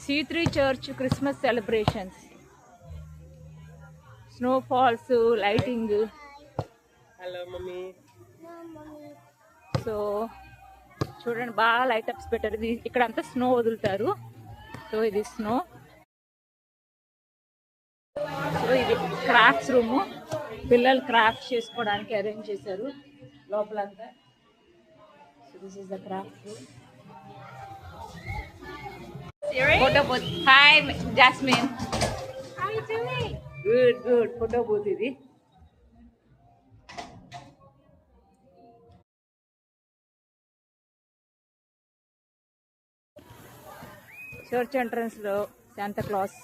C3 Church Christmas celebrations. Snowfalls, lighting. Hello, mommy. So చూడండి బాగా light apps పెట్టారు. ఇది ఇక్కడ అంతా స్నో వదులుతారు. సో ఇది స్నో. సో ఇది క్రాఫ్ట్స్ రూమ్, పిల్లలు క్రాఫ్ట్ చేసుకోవడానికి అరేంజ్ చేశారు లోపలంతా. So this is the craft room. Photo booth. Hi jasmine. How are you doing? Good good. Photo booth ఇది. చర్చ్ ఎంట్రన్స్ లో శాంతా క్లాస్.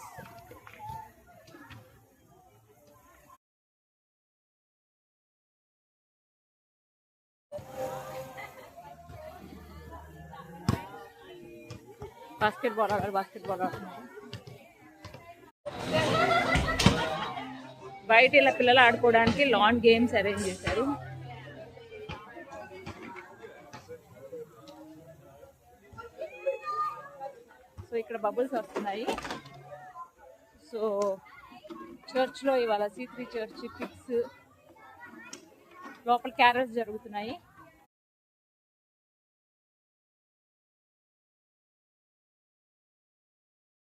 బాస్కెట్బాల్ ఆడుతున్నారు. బయట ఇలా పిల్లలు ఆడుకోవడానికి లాన్ గేమ్స్ అరేంజ్ చేశారు. సో ఇక్కడ బబుల్స్ వస్తున్నాయి. సో చర్చ్లో ఇవాళ C3 చర్చ్ కిడ్స్ లోపల క్యారల్స్ జరుగుతున్నాయి.